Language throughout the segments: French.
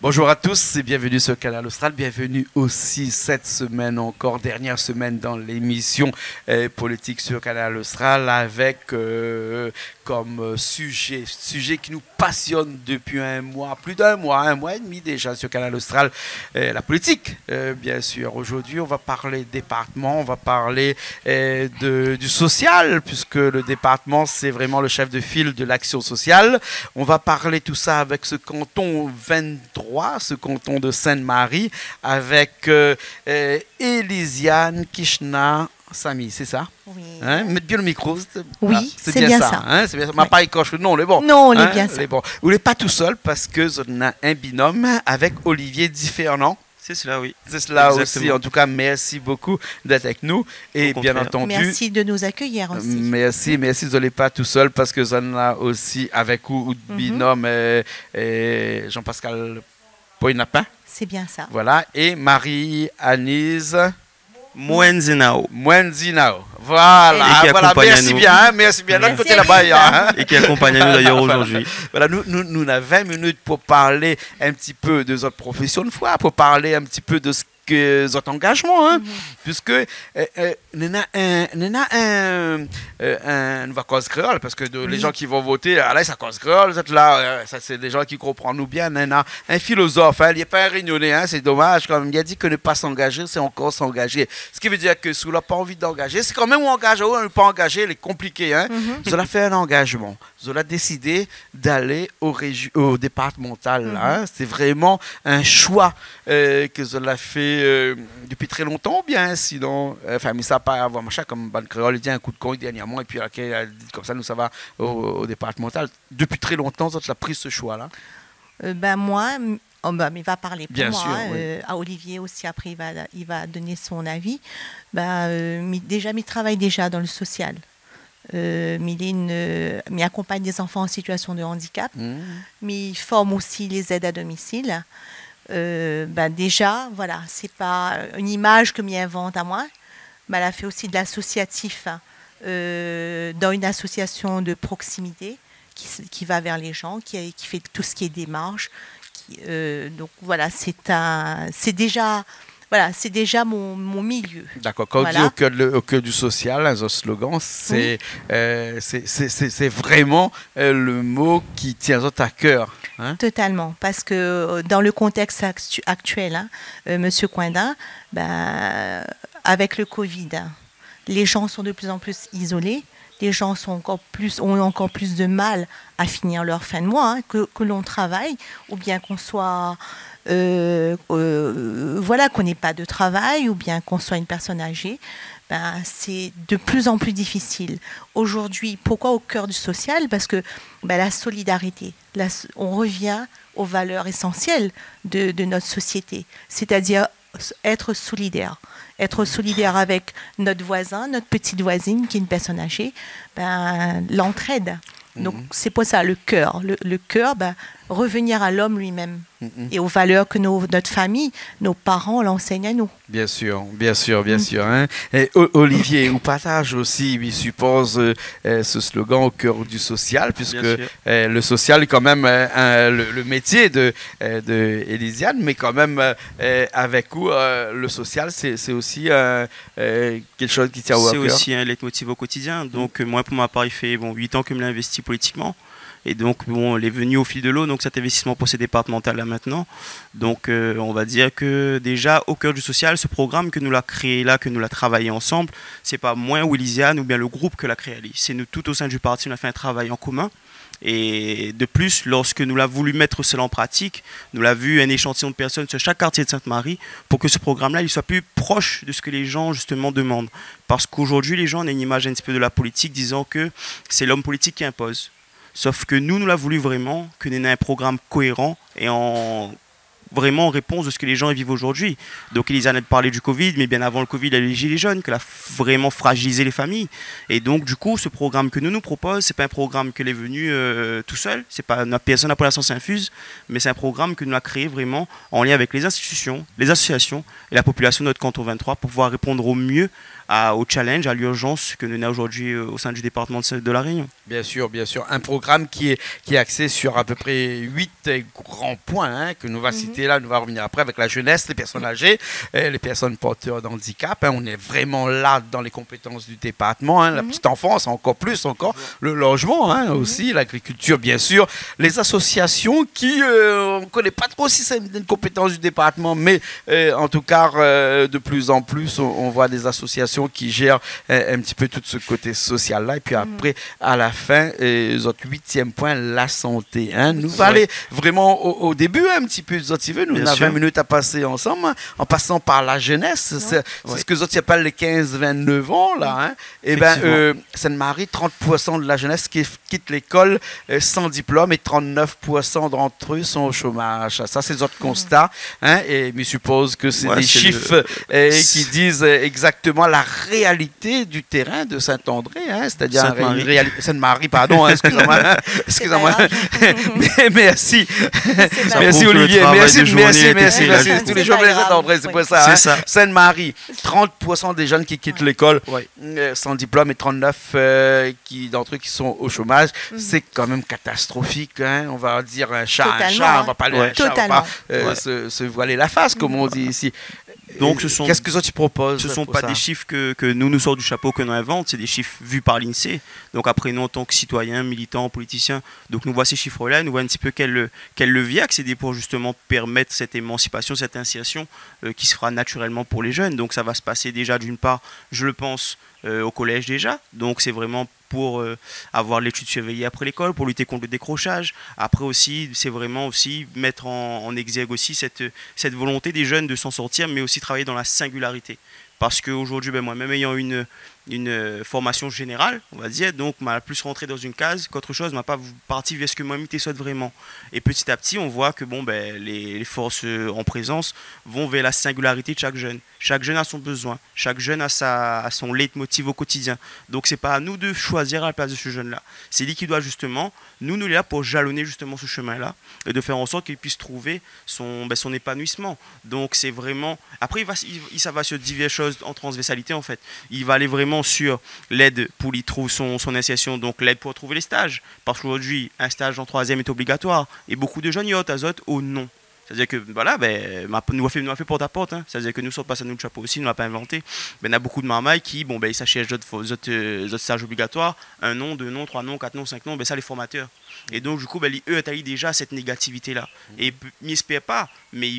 Bonjour à tous et bienvenue sur Canal Austral. Bienvenue aussi cette semaine encore, dernière semaine dans l'émission politique sur Canal Austral avec comme sujet qui nous passionne depuis un mois et demi déjà sur Canal Austral, la politique bien sûr. Aujourd'hui on va parler département, on va parler du social puisque le département c'est vraiment le chef de file de l'action sociale. On va parler tout ça avec ce canton 23, ce canton de Sainte-Marie, avec Élisiane Kishna Samy, c'est ça? Oui. Hein? Mettez bien le micro. Oui, c'est bien ça. Hein? C'est bien ça. Ma pas écorche. Non, on est bon. Non, on est bien ça. Bon. Vous n'êtes pas tout seul parce que on a un binôme avec Olivier Differnon. C'est cela, oui. C'est cela Exactement. aussi. En tout cas, merci beaucoup d'être avec nous. Et bien entendu, merci de nous accueillir aussi. Merci. Vous n'êtes pas tout seul parce que on a aussi avec vous binôme Jean-Pascal Poinapin. C'est bien ça. Voilà. Et Marie-Anise Mwenzinao. Voilà, Et qui voilà. accompagne Merci nous. bien, merci bien. L'autre côté là-bas, hein. Et qui accompagne nous d'ailleurs aujourd'hui. Voilà, nous avons 20 minutes pour parler un petit peu de notre profession de foi, pour parler un petit peu de ce que notre engagement, hein, puisque nous avons un cause créole, parce que les gens qui vont voter, là, ça cause créole, là, ça c'est des gens qui comprennent nous bien. Un philosophe, hein, il n'est pas un réunionnais, hein, c'est dommage, comme il a dit que ne pas s'engager, c'est encore s'engager. Ce qui veut dire que si on n'a pas envie d'engager, c'est quand même on engage ou on ne pas engager, c'est compliqué. Hein. Vous avez fait un engagement, vous avez décidé d'aller au départemental. Hein. C'est vraiment un choix que vous avez fait depuis très longtemps, bien sinon, enfin, mais ça pas avoir machin comme bonne créole, il dit un coup de con dernièrement, et puis comme ça, nous, ça va au départemental. Depuis très longtemps, vous avez pris ce choix-là? Moi, mais il va parler pour bien moi. Sûr, hein, oui. À Olivier aussi, après, il va donner son avis. Il travaille déjà dans le social. Il accompagne des enfants en situation de handicap. Mais il forme aussi les aides à domicile. Déjà, voilà, c'est pas une image que m'y invente à moi, mais elle a fait aussi de l'associatif dans une association de proximité qui va vers les gens, qui fait tout ce qui est démarche. Donc voilà, c'est déjà mon milieu. D'accord. Quand Voilà. on dit au cœur du social, un slogan, c'est vraiment le mot qui tient à cœur. Hein? Totalement, parce que dans le contexte actuel, hein, Monsieur Coindin, avec le Covid, les gens sont de plus en plus isolés, les gens ont encore plus de mal à finir leur fin de mois, hein, que l'on travaille, ou bien qu'on soit... qu'on n'ait pas de travail ou bien qu'on soit une personne âgée, c'est de plus en plus difficile. Aujourd'hui, pourquoi au cœur du social? Parce que la solidarité, on revient aux valeurs essentielles de notre société, c'est-à-dire être solidaire avec notre voisin, notre petite voisine qui est une personne âgée, l'entraide. Donc c'est pour ça le cœur, revenir à l'homme lui-même et aux valeurs que notre famille, nos parents l'enseignent à nous. Bien sûr. Hein. Et Olivier, vous partagez aussi, il suppose, ce slogan au cœur du social, puisque le social est quand même le métier de Élisiane, mais quand même avec vous, le social, c'est aussi quelque chose qui tient au cœur. C'est aussi un leitmotiv au quotidien. Donc moi, pour ma part, il fait 8 ans que je me l'ai investi politiquement. Et donc, il est venu au fil de l'eau, donc cet investissement pour ces départementales-là maintenant. Donc, on va dire que déjà, au cœur du social, ce programme que nous l'a créé là, que nous l'a travaillé ensemble, c'est pas moi ou Élisiane ou bien le groupe que l'a créé. C'est nous, tout au sein du parti, on a fait un travail en commun. Et de plus, lorsque nous l'avons voulu mettre cela en pratique, nous l'avons vu un échantillon de personnes sur chaque quartier de Sainte-Marie pour que ce programme-là il soit plus proche de ce que les gens justement demandent. Parce qu'aujourd'hui, les gens ont une image un petit peu de la politique disant que c'est l'homme politique qui impose. Sauf que nous l'avons voulu vraiment, que nous ayons un programme cohérent et vraiment en réponse de ce que les gens vivent aujourd'hui. Donc Élisiane a parlé du Covid, mais bien avant le Covid, il y a eu les Gilets jaunes, qui a vraiment fragilisé les familles. Et donc du coup, ce programme que nous proposons, c'est pas un programme que est venu tout seul, c'est pas personne n'a pour l'instant s'infuse, mais c'est un programme que nous avons créé vraiment en lien avec les institutions, les associations et la population de notre canton 23 pour pouvoir répondre au mieux au challenge, à l'urgence que nous avons aujourd'hui au sein du département de la Réunion. Bien sûr, bien sûr. Un programme qui est axé sur à peu près 8 grands points que nous va citer là, nous va revenir après avec la jeunesse, les personnes âgées, les personnes porteurs d'handicap. On est vraiment là dans les compétences du département. La petite enfance, encore plus, le logement aussi, l'agriculture, bien sûr. Les associations qui, on ne connaît pas trop si c'est une compétence du département, mais en tout cas, de plus en plus, on voit des associations qui gèrent un petit peu tout ce côté social-là. Et puis après, à la fin, notre 8e point, la santé. Nous allons aller vraiment au début, un petit peu, nous avons 20 minutes à passer ensemble, en passant par la jeunesse. C'est ce que autres appellent les 15-29 ans. Là, Et bien, Sainte-Marie, 30% de la jeunesse qui quitte l'école sans diplôme et 39% d'entre eux sont au chômage. Ça, c'est notre constat. Et je suppose que c'est des chiffres qui disent exactement la réalité du terrain de Saint-André, c'est-à-dire Sainte-Marie, pardon, excusez-moi. Merci. Merci Olivier. Merci. Tous les jours, Saint-André, c'est pour ça. Sainte-Marie, 30% des jeunes qui quittent l'école sans diplôme et 39 d'entre eux qui sont au chômage. C'est quand même catastrophique. On va dire un chat, on va pas aller un chat, on va pas se voiler la face, comme on dit ici. Donc, qu'est-ce que tu proposes? Ce ne sont pas des chiffres que nous sortons du chapeau, que nous inventons, c'est des chiffres vus par l'INSEE. Donc après, nous, en tant que citoyens, militants, politiciens, donc nous voyons ces chiffres-là, nous voyons un petit peu quel levier accéder pour justement permettre cette émancipation, cette insertion qui se fera naturellement pour les jeunes. Donc ça va se passer déjà d'une part, je le pense, au collège déjà. Donc c'est vraiment pour avoir l'étude surveillée après l'école, pour lutter contre le décrochage. Après aussi, c'est vraiment aussi mettre en exergue aussi cette volonté des jeunes de s'en sortir, mais aussi travailler dans la singularité. Parce qu'aujourd'hui, moi-même ayant une formation générale, on va dire, donc m'a plus rentré dans une case qu'autre chose, m'a pas parti vers ce que moi-même souhaite vraiment. Et petit à petit, on voit que les forces en présence vont vers la singularité de chaque jeune. Chaque jeune a son besoin, chaque jeune a son leitmotiv au quotidien. Donc c'est pas à nous de choisir à la place de ce jeune-là. C'est lui qui doit justement, nous est là pour jalonner justement ce chemin-là et de faire en sorte qu'il puisse trouver son épanouissement. Donc c'est vraiment, après ça va sur diverses choses en transversalité en fait. Il va aller vraiment sur l'aide pour y trouver son insertion, donc l'aide pour trouver les stages. Parce qu'aujourd'hui, un stage en 3e est obligatoire et beaucoup de jeunes y ont au non. C'est-à-dire que voilà, nous avons fait porte à porte. C'est-à-dire que nous sommes pas à nous le chapeau aussi, nous n'avons pas inventé. Il y a beaucoup de marmailles qui, ils s'achètent d'autres stages obligatoires, 1 non, 2 non, 3 non, 4 non, 5 non, ça les formateurs. Et donc du coup, eux étaient déjà cette négativité-là. Et ils n'espèrent pas, mais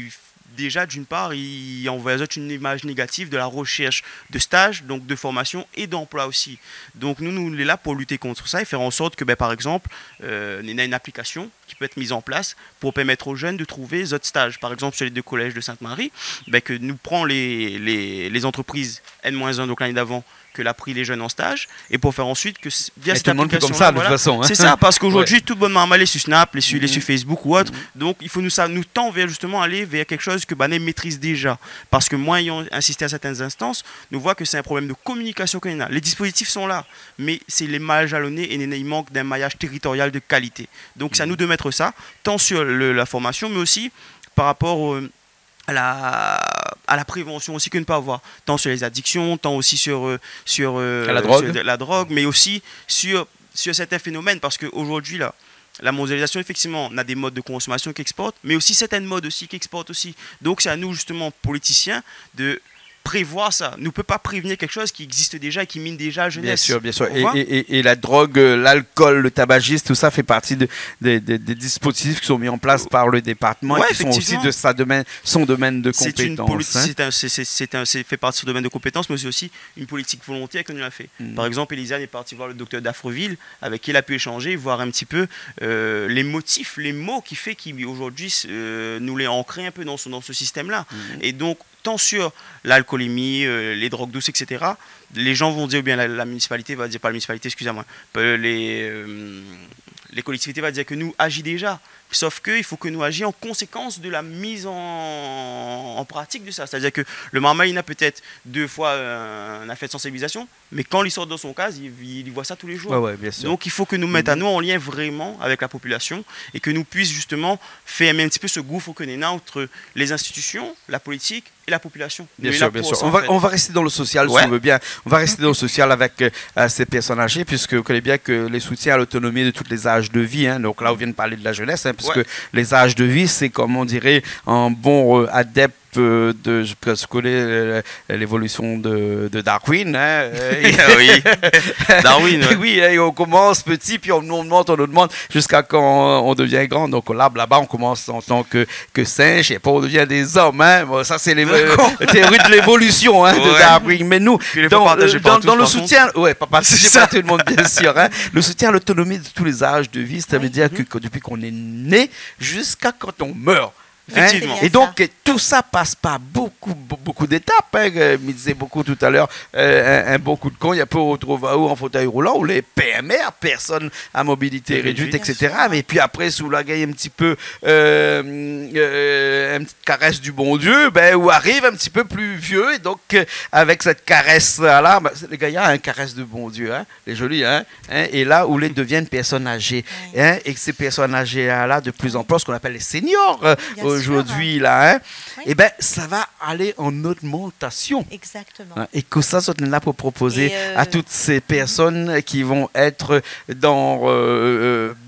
déjà, d'une part, il envoie une image négative de la recherche de stage, donc de formation et d'emploi aussi. Donc nous sommes là pour lutter contre ça et faire en sorte que, par exemple, il y a une application qui peut être mise en place pour permettre aux jeunes de trouver d'autres stages. Par exemple, sur les 2 collèges de Sainte-Marie, que nous prenons les entreprises N-1, donc l'année d'avant, que l'a pris les jeunes en stage, et pour faire ensuite que via cette application comme ça, de toute façon. C'est ça, parce qu'aujourd'hui, toute bonne marmaille est sur Snap, est sur Facebook ou autre, donc il faut nous tend vers justement aller vers quelque chose que Banet maîtrise déjà. Parce que moi, ayant insisté à certaines instances, nous voyons que c'est un problème de communication qu'on a. Les dispositifs sont là, mais c'est les mal jalonnés et il manque d'un maillage territorial de qualité. Donc c'est à nous de mettre ça, tant sur la formation, mais aussi par rapport à la prévention aussi que nous peut avoir, tant sur les addictions, tant aussi sur la drogue, mais aussi sur certains phénomènes, parce qu'aujourd'hui, la mondialisation, effectivement, on a des modes de consommation qui exportent, mais aussi certaines modes aussi qui exportent aussi. Donc c'est à nous, justement, politiciens, de prévoir ça. Nous ne pouvons pas prévenir quelque chose qui existe déjà et qui mine déjà la jeunesse. Bien sûr. Et la drogue, l'alcool, le tabagisme, tout ça fait partie des dispositifs qui sont mis en place par le département et qui sont aussi de son domaine de compétences. C'est fait partie de son domaine de compétences, mais c'est aussi une politique volontaire que nous avons fait. Par exemple, Elisa est partie voir le docteur d'Afreville, avec qui elle a pu échanger, voir un petit peu les motifs, les mots qui fait qu'aujourd'hui nous les ancrés un peu dans ce système-là. Et donc, tant sur l'alcoolémie, les drogues douces, etc., les gens vont dire, ou bien la municipalité va dire, pas la municipalité, excusez-moi, les collectivités vont dire que nous agissons déjà. sauf qu'il faut que nous agissions en conséquence de la mise en pratique de ça. C'est-à-dire que le Marma, il a peut-être 2 fois un affaire de sensibilisation, mais quand il sort de son cas, il voit ça tous les jours. Ouais, bien sûr. Donc il faut que nous mettions à nous en lien vraiment avec la population et que nous puissions justement faire un petit peu ce gouffre que nous avons entre les institutions, la politique et la population. Bien sûr, bien sûr. On va rester dans le social, si on veut bien. On va rester dans le social avec ces personnes âgées, puisque vous connaissez bien que les soutiens à l'autonomie de tous les âges de vie, hein, donc là on vient de parler de la jeunesse, hein, puisque les âges de vie, c'est comme on dirait un bon adepte de, je connais l'évolution de Darwin. Hein, oui, Darwin. Ouais. Oui, et on commence petit, puis on nous demande, jusqu'à quand on devient grand. Donc là-bas, on commence en tant que singe, et puis on devient des hommes. Hein. Bon, ça, c'est les théories de l'évolution, hein, de Darwin. Mais nous, dans le soutien, pas partager par tout le monde, bien sûr. Hein, le soutien à l'autonomie de tous les âges de vie, ça veut dire que depuis qu'on est né jusqu'à quand on meurt. Effectivement. Hein? Et donc, tout ça passe par beaucoup d'étapes. Hein? Je disais beaucoup tout à l'heure, un bon coup de con, il y a peu retrouver en fauteuil roulant, ou les PMR, personnes à mobilité réduite, etc. Mais puis après, sous la gagne un petit peu, une petite caresse du bon Dieu, où arrive un petit peu plus vieux. Et donc, avec cette caresse-là, les gars, il y a une caresse de bon Dieu, hein? Les jolis, hein? Et là, où les deviennent personnes âgées. Hein? Et que ces personnes âgées-là, de plus en plus, ce qu'on appelle les seniors, aujourd'hui, là, hein, et ça va aller en augmentation. Exactement. Hein, et que ça, c'est là pour proposer à toutes ces personnes qui vont être dans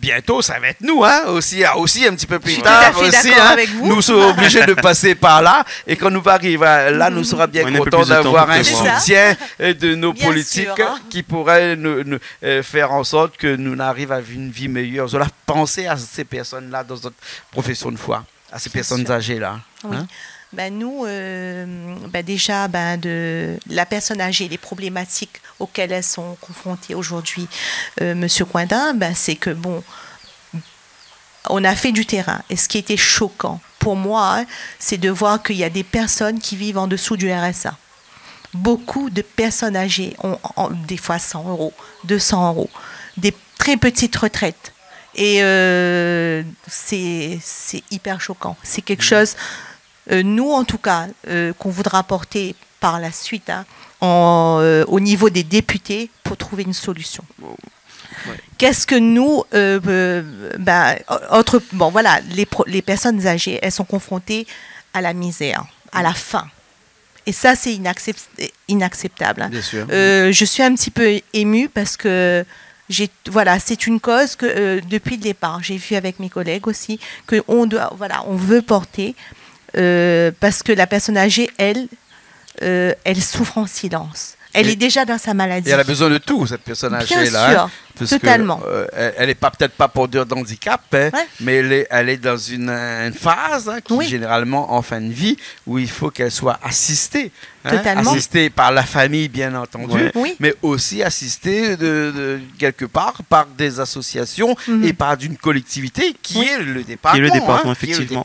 bientôt, ça va être nous, hein, aussi un petit peu plus tard, aussi, hein, nous sommes obligés de passer par là, et quand nous arrivons là, nous serons bien contents d'avoir un soutien de nos politiques qui pourraient nous faire en sorte que nous arrivions à une vie meilleure. Cela, pensez à ces personnes-là dans notre profession de foi. À ces personnes âgées-là. Oui. Hein? Nous, déjà, de la personne âgée, les problématiques auxquelles elles sont confrontées aujourd'hui, Monsieur Coindin, c'est que, on a fait du terrain. Et ce qui était choquant pour moi, hein, c'est de voir qu'il y a des personnes qui vivent en dessous du RSA. Beaucoup de personnes âgées ont des fois 100 €, 200 €, des très petites retraites. Et c'est hyper choquant. C'est quelque chose, nous en tout cas, qu'on voudra porter par la suite, hein, au niveau des députés pour trouver une solution. Ouais. Qu'est-ce que nous, les personnes âgées, elles sont confrontées à la misère, à la faim. Et ça, c'est inacceptable. Hein. Bien sûr. Je suis un petit peu émue parce que c'est une cause que depuis le départ, j'ai vu avec mes collègues aussi, qu'on veut porter parce que la personne âgée, elle souffre en silence. Elle est déjà dans sa maladie. Et elle a besoin de tout, cette personne âgée-là. Bien sûr, totalement. Elle n'est peut-être pas pour dire d'handicap, hein, mais elle est dans une phase qui généralement en fin de vie où il faut qu'elle soit assistée. Totalement. Assistée par la famille, bien entendu, mais aussi assistée de quelque part par des associations et par d'une collectivité qui est le département. Qui est le département, effectivement.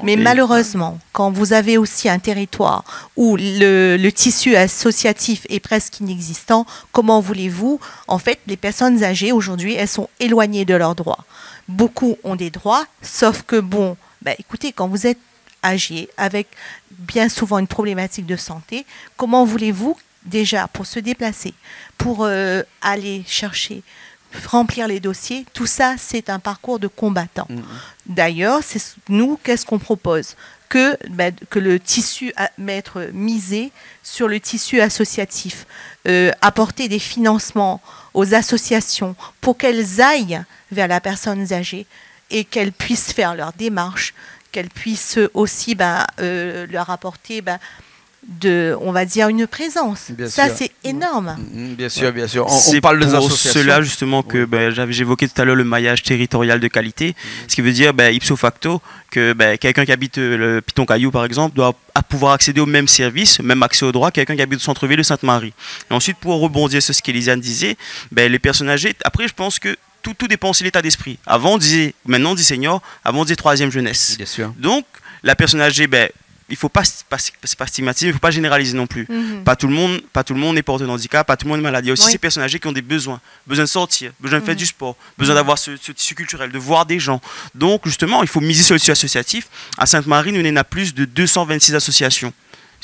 Mais malheureusement, quand vous avez aussi un territoire où le tissu associatif est presque inexistant, comment voulez-vous? En fait, les personnes âgées, aujourd'hui, elles sont éloignées de leurs droits. Beaucoup ont des droits, sauf que, écoutez, quand vous êtes âgé, avec bien souvent une problématique de santé, comment voulez-vous, déjà, pour se déplacer, pour aller chercher, remplir les dossiers, tout ça, c'est un parcours de combattant. D'ailleurs, nous, qu'est-ce qu'on propose? Que le tissu, être misé sur le tissu associatif, apporter des financements aux associations pour qu'elles aillent vers la personne âgée et qu'elles puissent faire leur démarche, qu'elles puissent aussi leur apporter on va dire, une présence. Bien ça, c'est énorme. Bien sûr, bien sûr. On parle des associations. C'est là justement que j'évoquais tout à l'heure le maillage territorial de qualité, ce qui veut dire ipso facto que quelqu'un qui habite le Piton-Caillou, par exemple, doit pouvoir accéder au même service, même accès aux droits, quelqu'un qui habite au centre-ville de Sainte-Marie. Et ensuite, pour rebondir sur ce qu'Elisiane disait, les personnes âgées, après, je pense que tout dépend aussi de l'état d'esprit. Avant, on disait, maintenant on dit senior, avant on disait troisième jeunesse. Bien sûr. Donc, la personne âgée, faut pas stigmatiser, il ne faut pas généraliser non plus. Pas tout le monde est porteur de handicap, pas tout le monde est malade. Il y a aussi ces personnes âgées qui ont des besoins de sortir, besoin de faire du sport, besoin d'avoir ce tissu culturel, de voir des gens. Donc justement, il faut miser sur le tissu associatif. À Sainte-Marie, nous n'avons plus de 226 associations.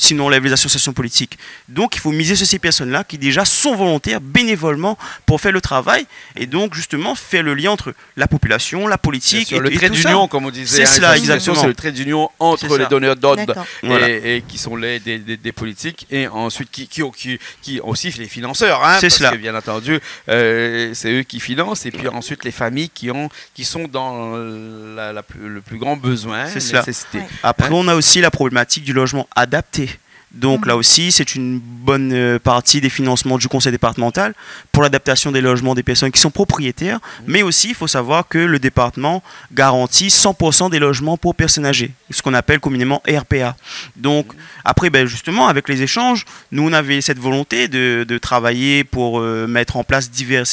Sinon on enlève les associations politiques. Donc il faut miser sur ces personnes-là qui déjà sont volontaires bénévolement pour faire le travail et donc justement faire le lien entre la population, la politique et le trait d'union, comme on disait. C'est cela, exactement. C'est le trait d'union entre les donneurs d'ordre et qui sont des politiques et ensuite qui aussi les financeurs. C'est cela. Que bien entendu, c'est eux qui financent et puis ensuite les familles qui sont dans le plus grand besoin, nécessité. Ouais. Après, on a aussi la problématique du logement adapté. Donc là aussi, c'est une bonne partie des financements du conseil départemental pour l'adaptation des logements des personnes qui sont propriétaires. Mais aussi, il faut savoir que le département garantit 100% des logements pour personnes âgées, ce qu'on appelle communément RPA. Donc après, justement, avec les échanges, nous, on avait cette volonté de travailler pour mettre en place divers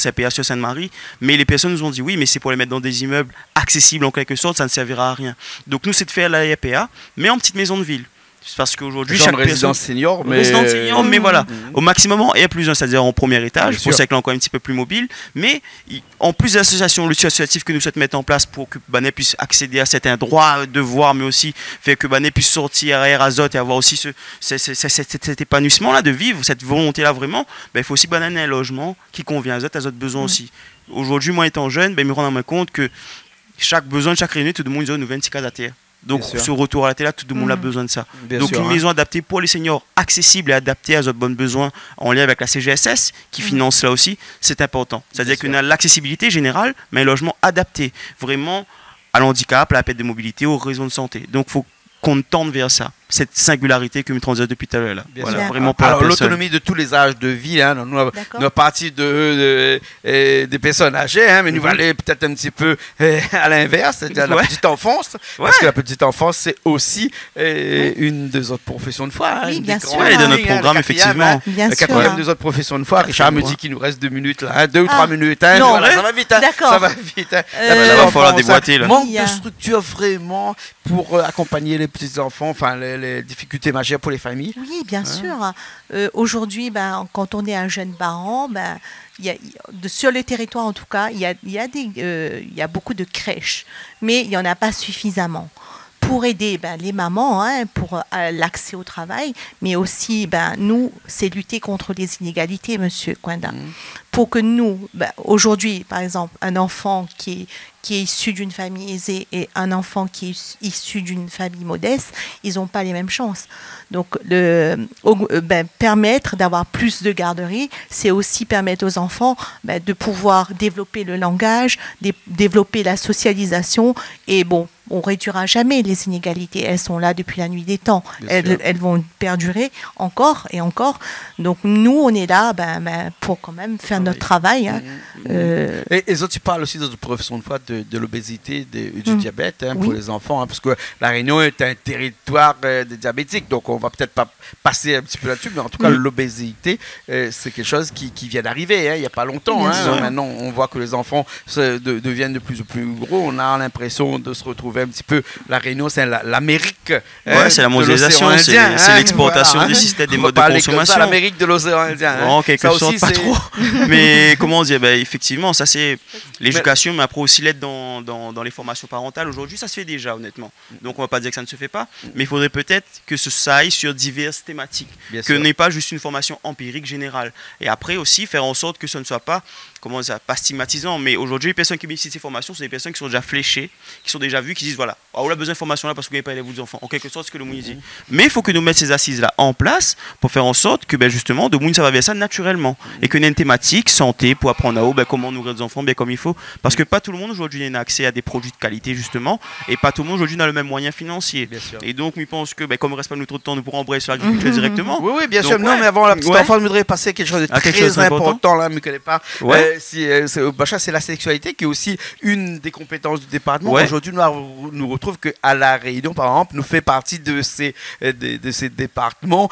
RPA sur Sainte-Marie. Mais les personnes nous ont dit oui, mais c'est pour les mettre dans des immeubles accessibles en quelque sorte, ça ne servira à rien. Donc nous, c'est de faire la RPA, mais en petite maison de ville. Parce qu'aujourd'hui, chaque résidence senior, mais voilà, au maximum en R+1, c'est-à-dire en premier étage, pour ça que là encore un petit peu plus mobile. Mais en plus d'associations, le tissu associatif que nous souhaitons mettre en place pour que Banet puisse accéder à certains droits, devoirs, mais aussi faire que Banet puisse sortir à air azote et avoir aussi cet épanouissement-là, de vivre, cette volonté-là vraiment, il faut aussi Banet ait un logement qui convient à azote besoin aussi. Aujourd'hui, moi étant jeune, je me rends compte que chaque besoin de chaque réunion, tout le monde nous 26 cas à terre. Donc, ce retour à la télé, tout le monde a besoin de ça. Donc, une maison adaptée pour les seniors, accessible et adaptée à leurs bonnes besoins, en lien avec la CGSS, qui finance là aussi, c'est important. C'est-à-dire qu'on a l'accessibilité générale, mais un logement adapté, vraiment à l'handicap, à la perte de mobilité, aux raisons de santé. Donc, il faut qu'on tende vers ça, cette singularité que nous transmettons depuis tout à l'heure. Voilà, vraiment pour alors, l'autonomie de tous les âges de vie, nous a parti des personnes âgées, mais nous allons aller peut-être un petit peu à l'inverse, c'est-à-dire la petite enfance, parce que la petite enfance, c'est aussi une des autres professions de foi. Oui, bien sûr. Et de notre programme, effectivement. La quatrième des autres professions de foi. Richard me dit qu'il nous reste 2 minutes, 2 ou 3 minutes. Non, ça va vite. Ça va vite. Ça va falloir déboîter. Manque de structure vraiment pour accompagner les petits-enfants, enfin les difficultés majeures pour les familles. Oui, bien sûr. Aujourd'hui, quand on est un jeune parent, sur le territoire en tout cas, il y a beaucoup de crèches, mais il n'y en a pas suffisamment. Pour aider les mamans pour l'accès au travail, mais aussi, nous, c'est lutter contre les inégalités, Monsieur Coinda. Pour que nous, aujourd'hui, par exemple, un enfant qui est issu d'une famille aisée et un enfant qui est issu d'une famille modeste, ils n'ont pas les mêmes chances. Donc, permettre d'avoir plus de garderies, c'est aussi permettre aux enfants de pouvoir développer le langage, développer la socialisation. Et bon, on ne réduira jamais les inégalités. Elles sont là depuis la nuit des temps. Elles vont perdurer encore et encore. Donc, nous, on est là pour quand même faire notre travail. Et tu parles aussi de notre profession de foi de l'obésité, du diabète pour les enfants, parce que La Réunion est un territoire de diabétiques, donc on va peut-être pas passer un petit peu là-dessus, mais en tout cas l'obésité, c'est quelque chose qui vient d'arriver, il n'y a pas longtemps. Maintenant, on voit que les enfants deviennent de plus en plus gros, on a l'impression de se retrouver un petit peu, La Réunion, c'est l'Amérique. C'est la mondialisation, c'est l'exportation du système des modes de consommation. L'Amérique de l'océan Indien. En quelque sorte, pas trop. Mais comment dire, effectivement, ça c'est l'éducation, mais après aussi l'aide dans les formations parentales. Aujourd'hui, ça se fait déjà, honnêtement. Donc, on ne va pas dire que ça ne se fait pas, mais il faudrait peut-être que ça aille sur diverses thématiques, que n'est pas juste une formation empirique générale. Et après aussi, faire en sorte que ce ne soit pas, pas stigmatisant, mais aujourd'hui, les personnes qui bénéficient de ces formations, sont des personnes qui sont déjà fléchées, qui sont déjà vues, qui disent voilà, on a besoin de formation là parce que vous n'avez pas élève des enfants. En quelque sorte, ce que le monde dit. Mais il faut que nous mettions ces assises-là en place pour faire en sorte que justement, de monde ça va vers ça naturellement. Et qu'il y ait une thématique santé pour apprendre à haut, comment nourrir des enfants bien comme il faut. Parce que pas tout le monde aujourd'hui n'a accès à des produits de qualité, justement, et pas tout le monde aujourd'hui n'a le même moyen financier. Et donc, je pense que, comme il ne reste pas trop de temps, nous pourrons embrayer sur l'agriculture directement. Oui, bien sûr. Non, mais avant la petite enfance, je voudrais passer quelque chose de très important, là, je ne connais pas. C'est la sexualité qui est aussi une des compétences du département. Aujourd'hui, nous retrouve qu'à La Réunion, par exemple, nous fait partie de ces départements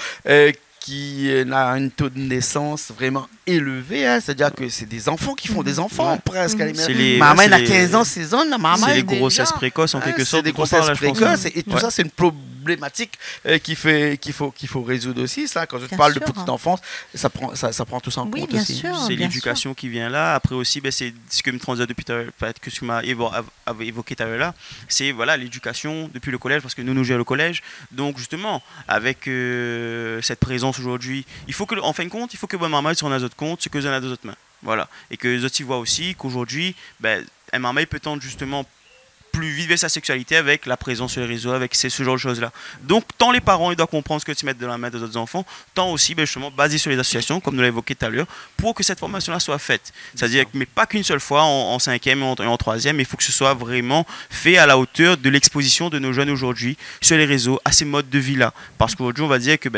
qui a un taux de naissance vraiment élevé, c'est-à-dire que c'est des enfants qui font des enfants presque. Maman elle a 15 ans, 16 ans, c'est les grossesses précoces en quelque sorte. C'est des grossesses précoces et tout ça c'est une problématique problématique qu'il faut résoudre aussi, ça. Quand je Bien parle de sûr. petite enfance, ça prend tout ça en Oui, compte bien aussi. sûr. C'est bien l'éducation qui vient là. Après aussi, c'est ce que me transmet depuis tout à l'heure, que ce que m'a évoqué tout à l'heure là, c'est voilà l'éducation depuis le collège, parce que nous gérons le collège. Donc justement, avec cette présence aujourd'hui, il faut que, en fin de compte, il faut que bonne maman soit dans notre compte, ce que vous en avez dans votre main. Voilà. Et que les autres y voient aussi qu'aujourd'hui, un maman peut tendre justement plus vivre sa sexualité avec la présence sur les réseaux, avec ce genre de choses-là. Donc, tant les parents ils doivent comprendre ce que tu mets dans la main de leurs enfants, tant aussi, justement, basé sur les associations, comme nous l'avons évoqué tout à l'heure, pour que cette formation-là soit faite. C'est-à-dire, mais pas qu'une seule fois en cinquième et en troisième, mais il faut que ce soit vraiment fait à la hauteur de l'exposition de nos jeunes aujourd'hui sur les réseaux, à ces modes de vie-là. Parce qu'aujourd'hui, on va dire que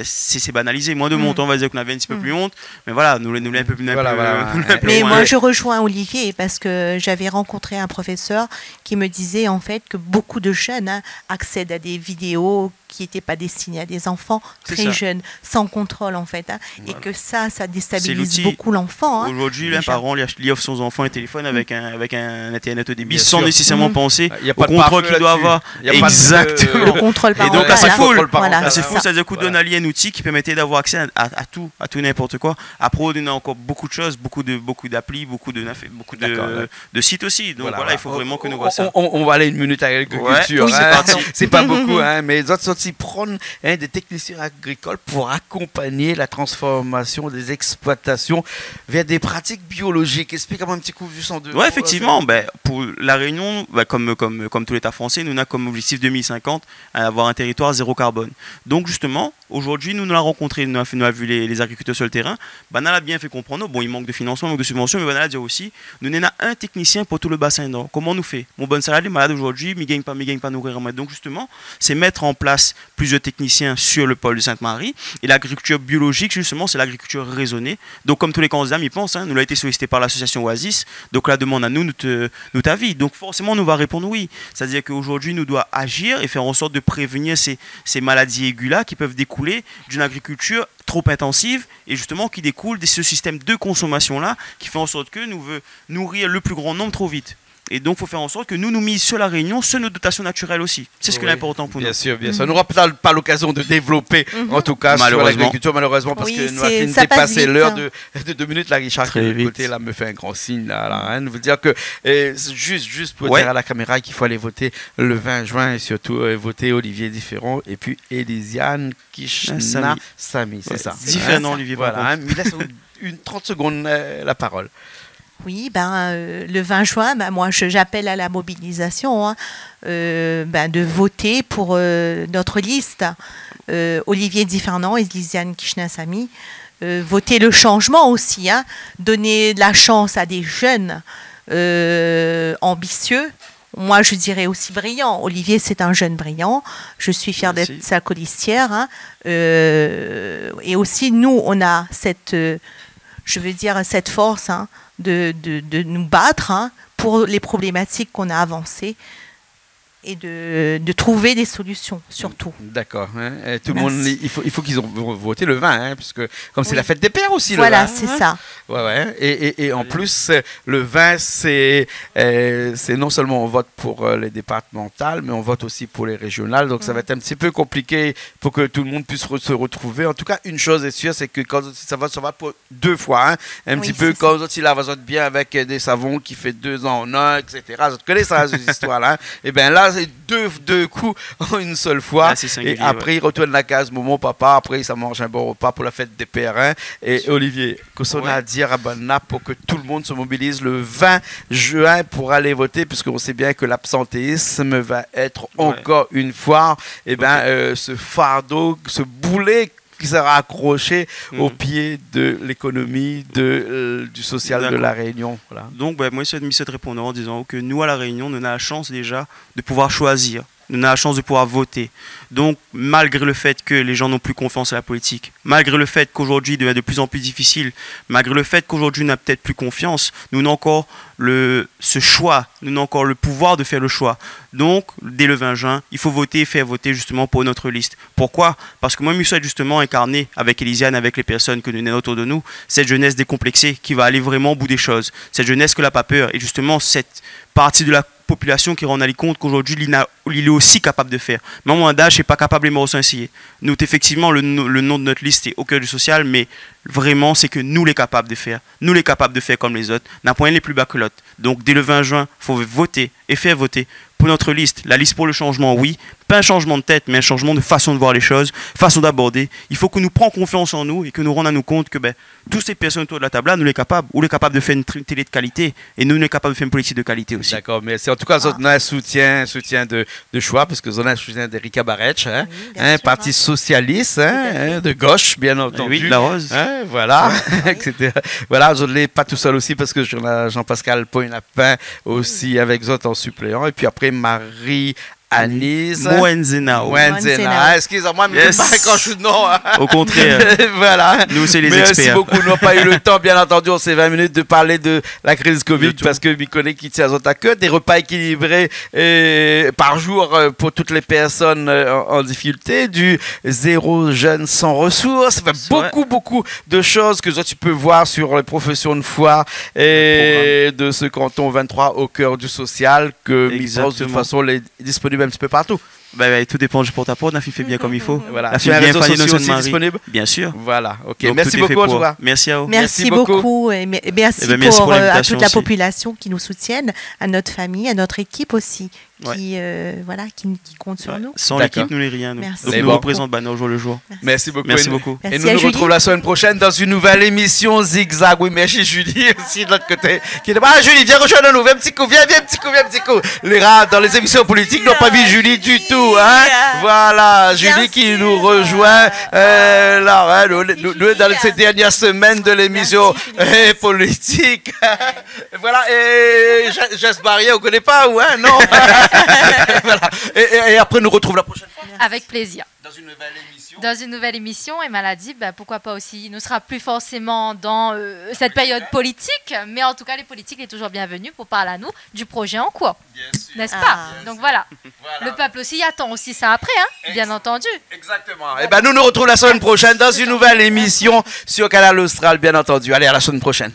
c'est banalisé. Moins de mon temps, on va dire qu'on avait un petit peu plus honte, mais voilà, nous un peu plus. Mais moi, je rejoins Olivier, parce que j'avais rencontré un professeur qui me disait en fait que beaucoup de jeunes accèdent à des vidéos qui n'étaient pas destinées à des enfants très jeunes, sans contrôle en fait, et que ça déstabilise beaucoup l'enfant. Aujourd'hui, un parent lui offre son enfant un téléphone avec un internet au débit, sans nécessairement penser au contrôle qu'il doit avoir. Exactement. Le contrôle parental. Et donc, c'est fou. Voilà, c'est fou, c'est-à-dire qu'on donne un outil qui permettait d'avoir accès à tout n'importe quoi. Après, on donne encore beaucoup de choses, beaucoup d'applis, beaucoup de sites aussi. Donc voilà, il faut vraiment que nous voyons ça. On va aller une minute à l'agriculture. Oui, c'est pas beaucoup, mais les autres aussi prennent des techniciens agricoles pour accompagner la transformation des exploitations vers des pratiques biologiques. Explique-moi un petit coup juste en deux. Oui, effectivement. Pour la Réunion, comme tout l'État français, nous avons comme objectif 2050 avoir un territoire zéro carbone. Donc justement, aujourd'hui, nous l'avons rencontré, nous avons vu les agriculteurs sur le terrain. Banal a bien fait comprendre. Bon, il manque de financement, il manque de subventions, mais Banal a dit aussi, nous n'avons un technicien pour tout le bassin d'eau. Comment on nous fait? Mon bon salarié est malade aujourd'hui, mais il ne gagne pas nourrir. Donc justement, c'est mettre en place plusieurs techniciens sur le pôle de Sainte-Marie. Et l'agriculture biologique, justement, c'est l'agriculture raisonnée. Donc comme tous les candidats y pensent, nous l'avons été sollicité par l'association Oasis. Donc la demande à nous t'avis. Donc forcément, nous va répondre oui. C'est-à-dire qu'aujourd'hui, nous devons agir et faire en sorte de prévenir ces maladies aiguës-là qui peuvent découler d'une agriculture trop intensive et justement qui découle de ce système de consommation-là qui fait en sorte que nous veut nourrir le plus grand nombre trop vite. Et donc, il faut faire en sorte que nous mises sur la Réunion, sur nos dotations naturelles aussi. C'est ce qui est important pour nous. Bien sûr. On n'aura peut-être pas l'occasion de développer, en tout cas, sur l'agriculture, malheureusement, parce que nous avons dépassé l'heure de 2 minutes. Là, Richard, qui est de côté, là, me fait un grand signe. Là, vous dire que, juste pour dire à la caméra qu'il faut aller voter le 20 juin et surtout voter Olivier Différent et puis Elisiane Kishna Sami. C'est ça. Différent, Olivier. Voilà. Il laisse 30 secondes la parole. Oui, le 20 juin, moi j'appelle à la mobilisation, de voter pour notre liste, Olivier Differnand et Lisiane Kishnasamy. Voter le changement aussi, donner de la chance à des jeunes ambitieux. Moi, je dirais aussi brillant. Olivier, c'est un jeune brillant. Je suis fière d'être sa colistière. Et aussi, nous, on a cette force de nous battre pour les problématiques qu'on a avancées et de trouver des solutions, surtout. D'accord. Tout le monde, il faut qu'ils ont voté le 20, puisque comme c'est la fête des pères aussi, voilà, le 20. C'est ça. Ouais. Et en plus, le 20, c'est non seulement on vote pour les départementales, mais on vote aussi pour les régionales. Donc ça va être un petit peu compliqué pour que tout le monde puisse se retrouver. En tout cas, une chose est sûre, c'est que quand ça va pour 2 fois, un petit peu quand aussi là, va voter bien avec des savons qui fait 2 ans en 1, etc. Vous connaissez ça, ces histoires-là. Et bien là, c'est deux coups en une seule fois. Et après, il retourne la case Momo, papa. Après, ça mange un bon repas pour la fête des pères. Et Olivier, qu'est-ce qu'on a à dire à Banna pour que tout le monde se mobilise le 20 juin pour aller voter, puisqu'on sait bien que l'absentéisme va être encore une fois ce fardeau, ce boulet qui sera accroché au pied de l'économie, du social de la Réunion. Voilà. Donc, moi, je suis cette répondre en disant que nous, à la Réunion, nous avons la chance déjà de pouvoir choisir. Nous avons la chance de pouvoir voter. Donc, malgré le fait que les gens n'ont plus confiance à la politique, malgré le fait qu'aujourd'hui, il devient de plus en plus difficile, malgré le fait qu'aujourd'hui, on n'a peut-être plus confiance, nous avons encore ce choix, nous avons encore le pouvoir de faire le choix. Donc, dès le 20 juin, il faut voter et faire voter justement pour notre liste. Pourquoi? Parce que moi, je souhaite justement incarner avec Elisiane, avec les personnes que nous avons autour de nous, cette jeunesse décomplexée qui va aller vraiment au bout des choses. Cette jeunesse qui n'a pas peur. Et justement, cette partie de la population qui rend compte qu'aujourd'hui, il est aussi capable de faire. Mais moi, je n'est pas capable de me ressentir. Nous, effectivement, le nom de notre liste est au cœur du social, mais vraiment, c'est que nous les capables de faire. Nous les capables de faire comme les autres. N'a point les plus bas que l'autre. Donc, dès le 20 juin, il faut voter et faire voter pour notre liste. La liste pour le changement, oui. Pas un changement de tête, mais un changement de façon de voir les choses, façon d'aborder. Il faut que nous prenions confiance en nous et que nous rendions à nous compte que toutes ces personnes autour de la table là, nous les capables, ou les capables de faire une télé de qualité, et nous les capables de faire une politique de qualité aussi. D'accord, mais c'est en tout cas on a un soutien de choix, parce que on a un soutien d'Erika Barretch, un parti socialiste, de gauche, bien entendu. Oui, la Rose. Voilà, etc. Voilà, je ne l'ai pas tout seul aussi, parce que Jean-Pascal Poin-Lapin aussi avec eux en suppléant, et puis après Marie-Anise Mwenzena. Excusez-moi, mais je pas quand je suis non. Au contraire. Voilà. Nous, c'est les Merci experts. beaucoup. Nous n'avons pas eu le temps, bien entendu, en ces 20 minutes, de parler de la crise Covid, parce que Mikoné qui tient à que des repas équilibrés par jour pour toutes les personnes en difficulté, du zéro jeune sans ressources. Enfin, beaucoup de choses que tu peux voir sur les professions de foi et de ce canton 23 au cœur du social, que Mikoné, de toute façon, est disponible un petit peu partout. Tout dépend du porte-à-porte. La fille fait bien comme il faut. Voilà. La Sur fille les bien réseaux sociaux aussi disponible. Bien sûr. Voilà. Ok. Donc, merci beaucoup, en tout cas. Merci à vous. Merci beaucoup. Et merci pour à toute la aussi. population qui nous soutienne, à notre famille, à notre équipe aussi, qui compte sur nous. Sans l'équipe, nous n'est rien. Nous. Merci. Donc, nous représentons au jour le jour. Merci beaucoup. Merci beaucoup. Et nous nous retrouvons la semaine prochaine dans une nouvelle émission Zigzag. Oui, merci Julie aussi de l'autre côté. Julie, viens rejoindre nous. Viens un petit coup. Viens un petit coup. Les rats dans les émissions politiques n'ont pas vu Julie du tout. Voilà, Julie qui nous rejoint là, nous dans ces dernières semaines de l'émission politique. Voilà, et Jess Barrière, on ne connaît pas, non. Voilà. Et après, nous retrouvons la prochaine fois. Avec plaisir. Dans une nouvelle émission. Dans une nouvelle émission, et maladie, pourquoi pas aussi. Il ne sera plus forcément dans cette période politique, mais en tout cas, les politiques sont toujours bienvenus pour parler à nous du projet en cours. N'est-ce pas? Donc voilà. Le peuple aussi attend aussi ça après, bien entendu. Exactement. Et nous nous retrouvons la semaine prochaine dans une nouvelle émission sur Canal Austral, bien entendu. Allez, à la semaine prochaine.